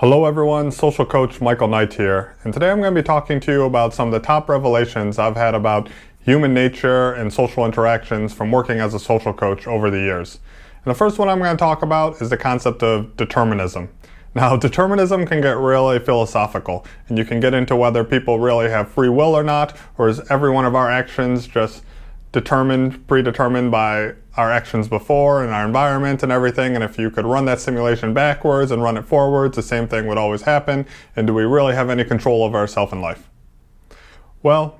Hello everyone, Social Coach Michael Knight here, and today I'm going to be talking to you about some of the top revelations I've had about human nature and social interactions from working as a social coach over the years. And the first one I'm going to talk about is the concept of determinism. Now, determinism can get really philosophical, and you can get into whether people really have free will or not, or is every one of our actions just predetermined by our actions before and our environment and everything, and if you could run that simulation backwards and run it forwards, the same thing would always happen, and do we really have any control over ourselves in life? Well,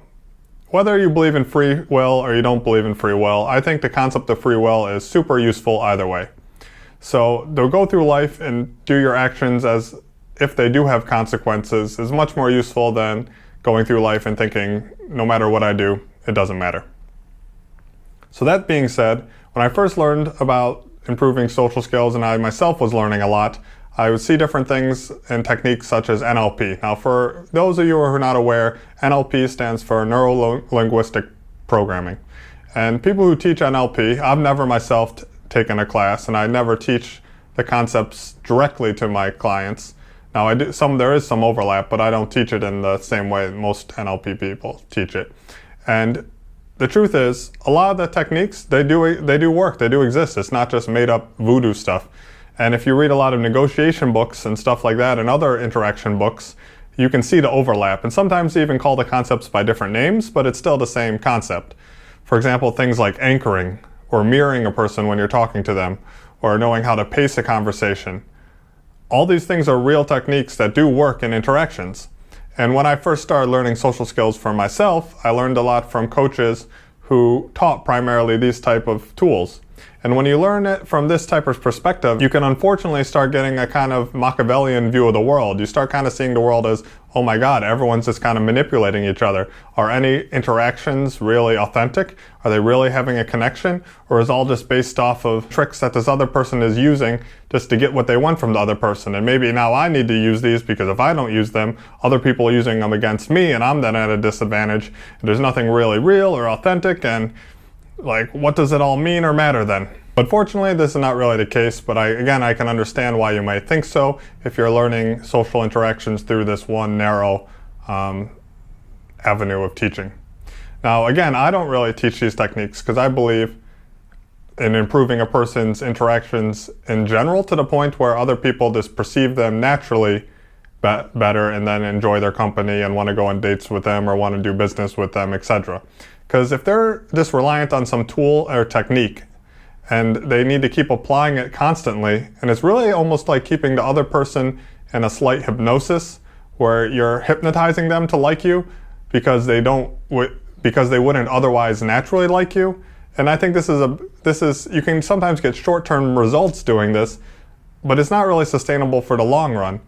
whether you believe in free will or you don't believe in free will, I think the concept of free will is super useful either way. So to go through life and do your actions as if they do have consequences is much more useful than going through life and thinking, no matter what I do, it doesn't matter. So that being said, when I first learned about improving social skills, and I myself was learning a lot, I would see different things and techniques such as NLP. Now, for those of you who are not aware, NLP stands for Neuro-Linguistic Programming. And people who teach NLP, I've never myself taken a class, and I never teach the concepts directly to my clients. Now, there is some overlap, but I don't teach it in the same way most NLP people teach it. And the truth is, a lot of the techniques, they do work, they do exist. It's not just made up voodoo stuff. And if you read a lot of negotiation books and stuff like that and other interaction books, you can see the overlap. And sometimes they even call the concepts by different names, but it's still the same concept. For example, things like anchoring or mirroring a person when you're talking to them, or knowing how to pace a conversation. All these things are real techniques that do work in interactions. And when I first started learning social skills for myself, I learned a lot from coaches who taught primarily these type of tools. And when you learn it from this type of perspective, you can unfortunately start getting a kind of Machiavellian view of the world. You start kind of seeing the world as, oh my God, everyone's just kind of manipulating each other. Are any interactions really authentic? Are they really having a connection? Or is it all just based off of tricks that this other person is using just to get what they want from the other person? And maybe now I need to use these because if I don't use them, other people are using them against me and I'm then at a disadvantage. And there's nothing really real or authentic, and like, what does it all mean or matter then? But fortunately, this is not really the case, but I can understand why you might think so if you're learning social interactions through this one narrow avenue of teaching. Now, again, I don't really teach these techniques because I believe in improving a person's interactions in general to the point where other people just perceive them naturally better and then enjoy their company and want to go on dates with them or want to do business with them, etc. Because if they're just reliant on some tool or technique and they need to keep applying it constantly, and it's really almost like keeping the other person in a slight hypnosis where you're hypnotizing them to like you because they wouldn't otherwise naturally like you. And I think you can sometimes get short-term results doing this, but it's not really sustainable for the long run.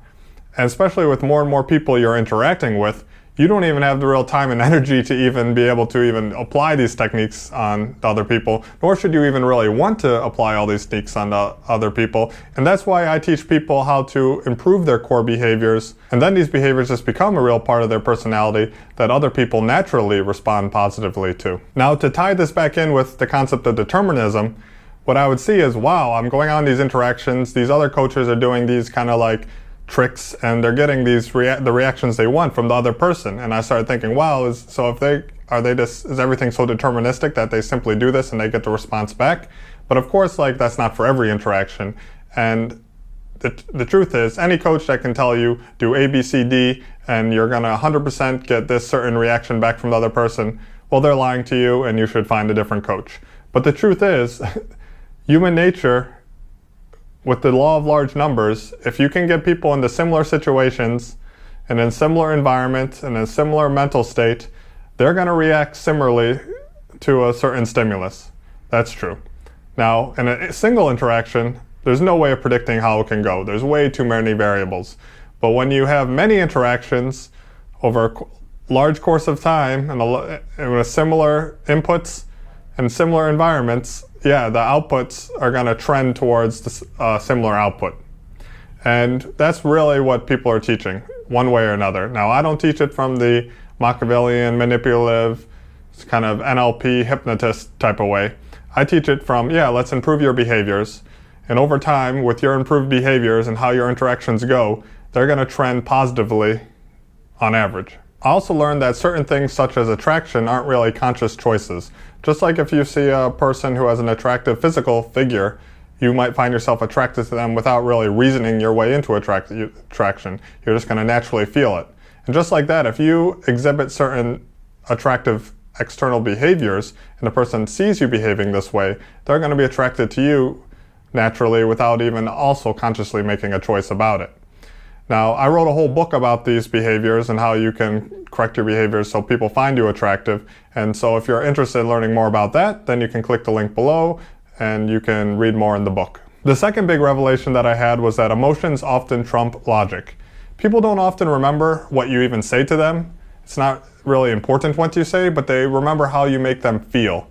And especially with more and more people you're interacting with, you don't even have the real time and energy to even be able to even apply these techniques on other people, nor should you even really want to apply all these techniques on other people. And that's why I teach people how to improve their core behaviors, and then these behaviors just become a real part of their personality that other people naturally respond positively to. Now, to tie this back in with the concept of determinism, what I would see is, wow, I'm going on these interactions, these other coaches are doing these kind of like tricks, and they're getting the reactions they want from the other person. And I started thinking, wow, is everything so deterministic that they simply do this and they get the response back? But of course, like, that's not for every interaction. And the truth is, any coach that can tell you do A, B, C, D, and you're gonna 100% get this certain reaction back from the other person, well, they're lying to you and you should find a different coach. But the truth is, human nature, with the law of large numbers, if you can get people into similar situations and in similar environments and in a similar mental state, they're going to react similarly to a certain stimulus. That's true. Now, in a single interaction, there's no way of predicting how it can go. There's way too many variables. But when you have many interactions over a large course of time and with similar inputs and similar environments, yeah, the outputs are going to trend towards the similar output. And that's really what people are teaching, one way or another. Now, I don't teach it from the Machiavellian, manipulative, kind of NLP hypnotist type of way. I teach it from, yeah, let's improve your behaviors. And over time, with your improved behaviors and how your interactions go, they're going to trend positively on average. I also learned that certain things such as attraction aren't really conscious choices. Just like if you see a person who has an attractive physical figure, you might find yourself attracted to them without really reasoning your way into attraction. You're just going to naturally feel it. And just like that, if you exhibit certain attractive external behaviors and a person sees you behaving this way, they're going to be attracted to you naturally without even also consciously making a choice about it. Now, I wrote a whole book about these behaviors and how you can correct your behaviors so people find you attractive. And so if you're interested in learning more about that, then you can click the link below and you can read more in the book. The second big revelation that I had was that emotions often trump logic. People don't often remember what you even say to them. It's not really important what you say, but they remember how you make them feel.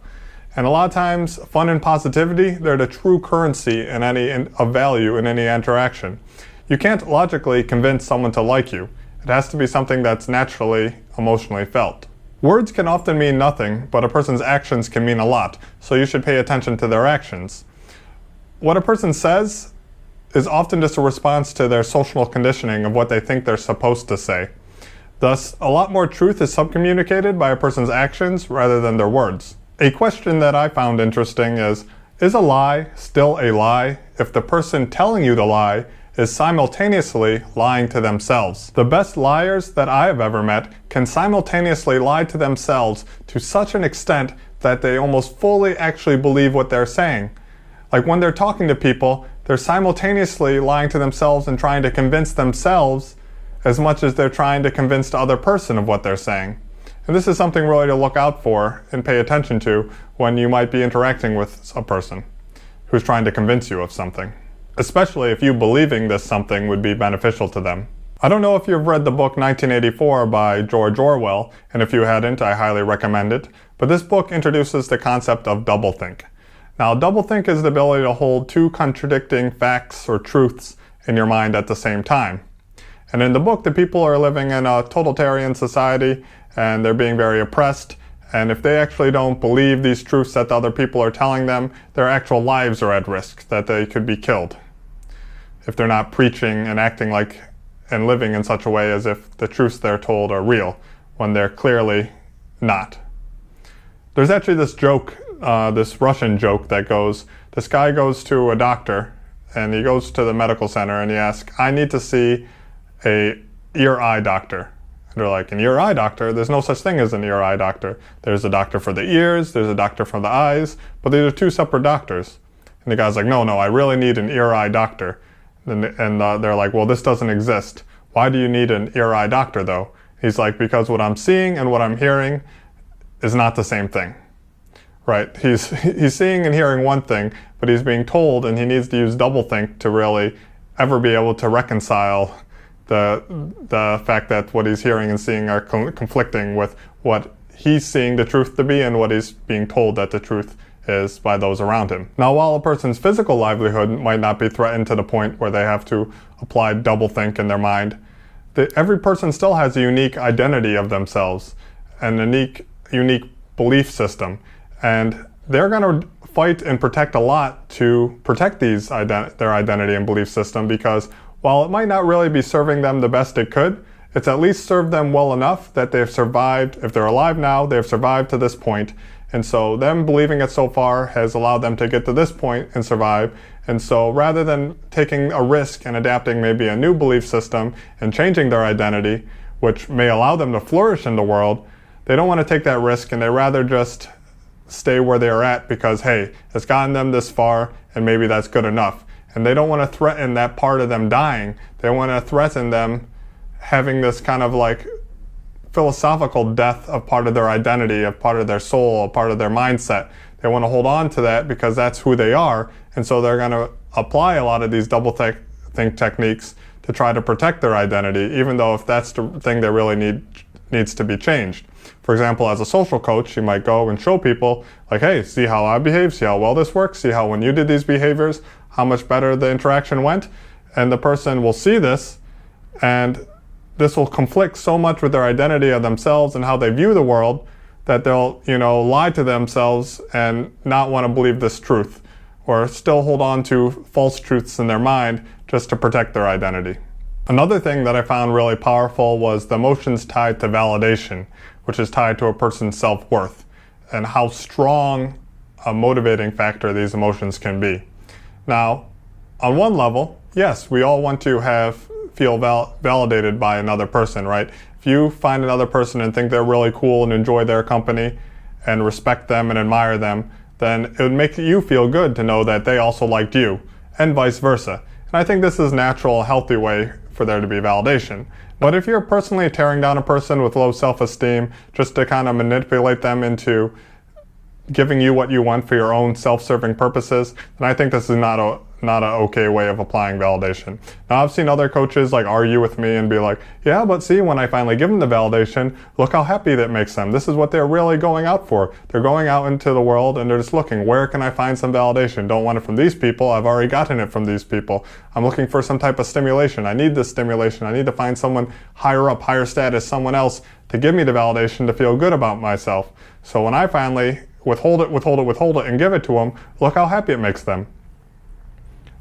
And a lot of times, fun and positivity, they're the true currency of value in any interaction. You can't logically convince someone to like you. It has to be something that's naturally, emotionally felt. Words can often mean nothing, but a person's actions can mean a lot, so you should pay attention to their actions. What a person says is often just a response to their social conditioning of what they think they're supposed to say. Thus, a lot more truth is subcommunicated by a person's actions rather than their words. A question that I found interesting is a lie still a lie if the person telling you the lie is simultaneously lying to themselves? The best liars that I have ever met can simultaneously lie to themselves to such an extent that they almost fully actually believe what they're saying. Like when they're talking to people, they're simultaneously lying to themselves and trying to convince themselves as much as they're trying to convince the other person of what they're saying. And this is something really to look out for and pay attention to when you might be interacting with a person who's trying to convince you of something. Especially if you believing this something would be beneficial to them. I don't know if you've read the book 1984 by George Orwell, and if you hadn't, I highly recommend it. But this book introduces the concept of doublethink. Now, doublethink is the ability to hold two contradicting facts or truths in your mind at the same time. And in the book, the people are living in a totalitarian society, and they're being very oppressed. And if they actually don't believe these truths that the other people are telling them, their actual lives are at risk, that they could be killed if they're not preaching and acting like and living in such a way as if the truths they're told are real, when they're clearly not. There's actually this joke, this Russian joke that goes, this guy goes to a doctor, and he goes to the medical center and he asks, I need to see a ear-eye doctor. And they're like, an ear-eye doctor? There's no such thing as an ear-eye doctor. There's a doctor for the ears, there's a doctor for the eyes, but these are two separate doctors. And the guy's like, no, I really need an ear-eye doctor. And they're like, well, this doesn't exist. Why do you need an ear-eye doctor, though? He's like, because what I'm seeing and what I'm hearing is not the same thing. Right? He's seeing and hearing one thing, but he's being told, and he needs to use doublethink to really ever be able to reconcile the fact that what he's hearing and seeing are conflicting with what he's seeing the truth to be and what he's being told that the truth is by those around him. Now, while a person's physical livelihood might not be threatened to the point where they have to apply doublethink in their mind, every person still has a unique identity of themselves and a unique belief system. And they're going to fight and protect a lot to protect their identity and belief system, because while it might not really be serving them the best it could, it's at least served them well enough that they've survived. If they're alive now, they've survived to this point. And so them believing it so far has allowed them to get to this point and survive. And so rather than taking a risk and adapting maybe a new belief system and changing their identity, which may allow them to flourish in the world, they don't want to take that risk, and they rather just stay where they are at because, hey, it's gotten them this far and maybe that's good enough. And they don't want to threaten that part of them dying. They want to threaten them having this kind of like philosophical death of part of their identity, of part of their soul, of part of their mindset. They want to hold on to that because that's who they are. And so they're going to apply a lot of these doublethink techniques to try to protect their identity, even though if that's the thing that really needs to be changed. For example, as a social coach, you might go and show people, like, hey, see how I behave, see how well this works, see how when you did these behaviors, how much better the interaction went. And the person will see this, and this will conflict so much with their identity of themselves and how they view the world that they'll, lie to themselves and not want to believe this truth, or still hold on to false truths in their mind just to protect their identity. Another thing that I found really powerful was the emotions tied to validation, which is tied to a person's self-worth, and how strong a motivating factor these emotions can be. Now, on one level, yes, we all want to feel validated by another person, right? If you find another person and think they're really cool and enjoy their company and respect them and admire them, then it would make you feel good to know that they also liked you, and vice versa. And I think this is a natural, healthy way for there to be validation. But if you're personally tearing down a person with low self-esteem just to kind of manipulate them into giving you what you want for your own self-serving purposes, then I think this is not an okay way of applying validation. Now, I've seen other coaches like argue with me and be like, yeah, but see, when I finally give them the validation, look how happy that makes them. This is what they're really going out for. They're going out into the world and they're just looking, where can I find some validation? Don't want it from these people. I've already gotten it from these people. I'm looking for some type of stimulation. I need this stimulation. I need to find someone higher up, higher status, someone else to give me the validation to feel good about myself. So when I finally withhold it, and give it to them, look how happy it makes them.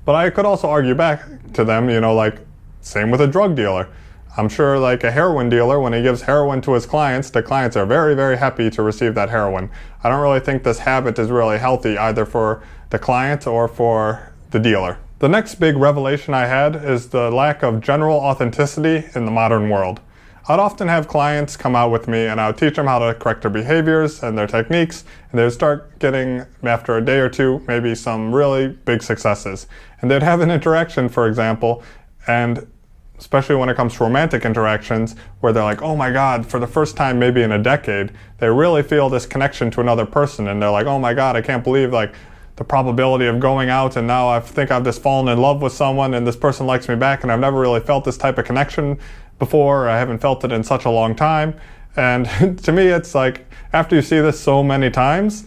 But I could also argue back to them, like, same with a drug dealer. I'm sure like a heroin dealer, when he gives heroin to his clients, the clients are very, very happy to receive that heroin. I don't really think this habit is really healthy either for the client or for the dealer. The next big revelation I had is the lack of general authenticity in the modern world. I'd often have clients come out with me and I would teach them how to correct their behaviors and their techniques, and they would start getting, after a day or two, maybe some really big successes. And they'd have an interaction, for example, and especially when it comes to romantic interactions, where they're like, oh my God, for the first time maybe in a decade, they really feel this connection to another person, and they're like, oh my God, I can't believe like the probability of going out and now I think I've just fallen in love with someone and this person likes me back, and I've never really felt this type of connection before. I haven't felt it in such a long time. And to me, it's like, after you see this so many times,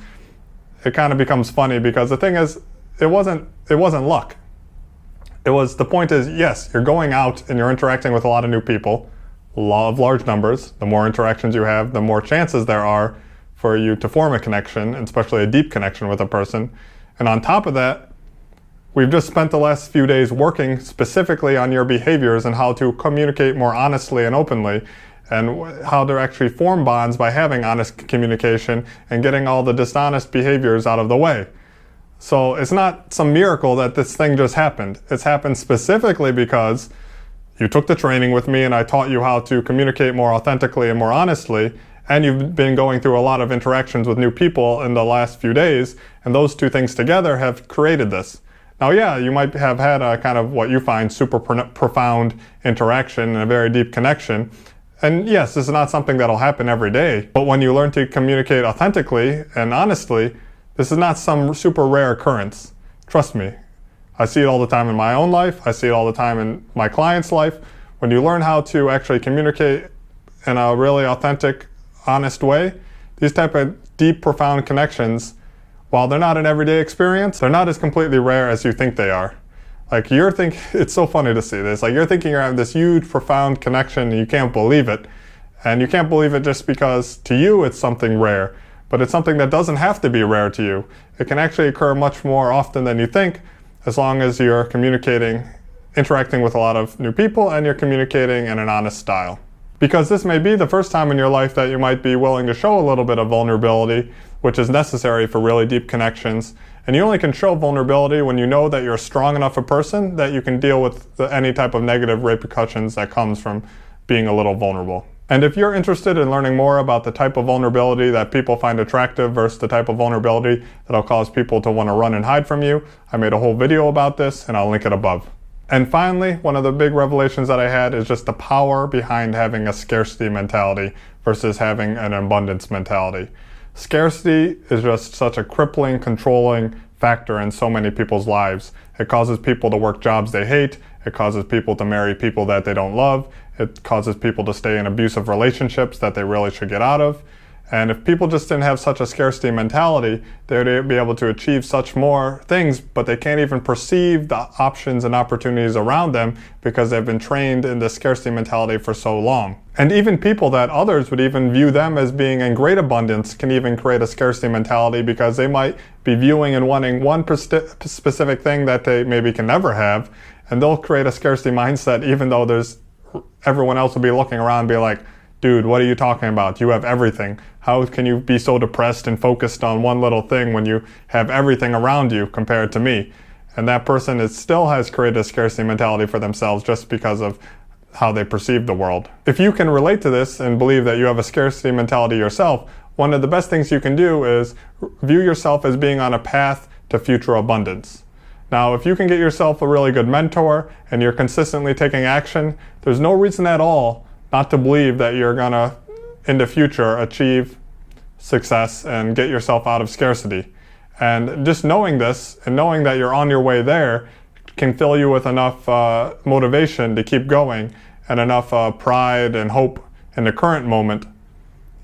it kind of becomes funny, because the thing is, it wasn't luck. The point is, yes, you're going out and you're interacting with a lot of new people, law of large numbers. The more interactions you have, the more chances there are for you to form a connection, and especially a deep connection with a person. And on top of that, we've just spent the last few days working specifically on your behaviors and how to communicate more honestly and openly, and how to actually form bonds by having honest communication and getting all the dishonest behaviors out of the way. So it's not some miracle that this thing just happened. It's happened specifically because you took the training with me and I taught you how to communicate more authentically and more honestly, and you've been going through a lot of interactions with new people in the last few days, and those two things together have created this. Now, yeah, you might have had a kind of what you find super profound interaction and a very deep connection. And yes, this is not something that'll happen every day. But when you learn to communicate authentically and honestly, this is not some super rare occurrence. Trust me. I see it all the time in my own life. I see it all the time in my clients' life. When you learn how to actually communicate in a really authentic, honest way, these type of deep, profound connections, while they're not an everyday experience, they're not as completely rare as you think they are. Like it's so funny to see this. Like you're thinking you're having this huge, profound connection and you can't believe it. And you can't believe it just because to you it's something rare. But it's something that doesn't have to be rare to you. It can actually occur much more often than you think, as long as you're communicating, interacting with a lot of new people, and you're communicating in an honest style. Because this may be the first time in your life that you might be willing to show a little bit of vulnerability, which is necessary for really deep connections. And you only can show vulnerability when you know that you're a strong enough a person that you can deal with any type of negative repercussions that comes from being a little vulnerable. And if you're interested in learning more about the type of vulnerability that people find attractive versus the type of vulnerability that'll cause people to want to run and hide from you, I made a whole video about this and I'll link it above. And finally, one of the big revelations that I had is just the power behind having a scarcity mentality versus having an abundance mentality. Scarcity is just such a crippling, controlling factor in so many people's lives. It causes people to work jobs they hate. It causes people to marry people that they don't love. It causes people to stay in abusive relationships that they really should get out of. And if people just didn't have such a scarcity mentality, they would be able to achieve such more things, but they can't even perceive the options and opportunities around them because they've been trained in this scarcity mentality for so long. And even people that others would even view them as being in great abundance can even create a scarcity mentality, because they might be viewing and wanting one specific thing that they maybe can never have, and they'll create a scarcity mindset even though everyone else will be looking around and be like, dude, what are you talking about? You have everything. How can you be so depressed and focused on one little thing when you have everything around you compared to me? And that person still has created a scarcity mentality for themselves just because of how they perceive the world. If you can relate to this and believe that you have a scarcity mentality yourself, one of the best things you can do is view yourself as being on a path to future abundance. Now, if you can get yourself a really good mentor and you're consistently taking action, there's no reason at all not to believe that you're gonna, in the future, achieve success and get yourself out of scarcity. And just knowing this and knowing that you're on your way there can fill you with enough motivation to keep going and enough pride and hope in the current moment,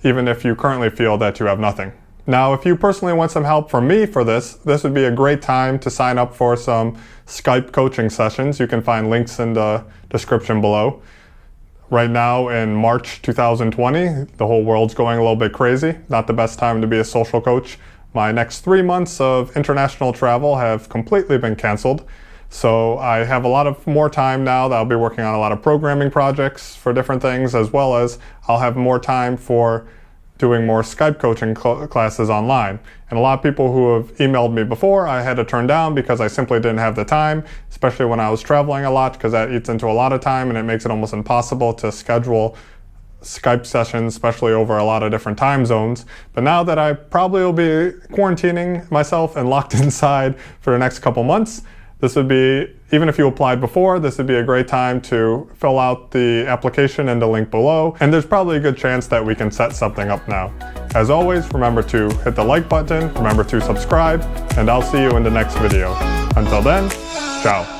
even if you currently feel that you have nothing. Now, if you personally want some help from me for this would be a great time to sign up for some Skype coaching sessions. You can find links in the description below. Right now in March 2020, the whole world's going a little bit crazy. Not the best time to be a social coach. My next 3 months of international travel have completely been canceled. So I have a lot of more time now that I'll be working on a lot of programming projects for different things, as well as I'll have more time for doing more Skype coaching classes online. And a lot of people who have emailed me before, I had to turn down because I simply didn't have the time, especially when I was traveling a lot, because that eats into a lot of time and it makes it almost impossible to schedule Skype sessions, especially over a lot of different time zones. But now that I probably will be quarantining myself and locked inside for the next couple months, this would be, even if you applied before, this would be a great time to fill out the application in the link below. And there's probably a good chance that we can set something up now. As always, remember to hit the like button, remember to subscribe, and I'll see you in the next video. Until then, ciao.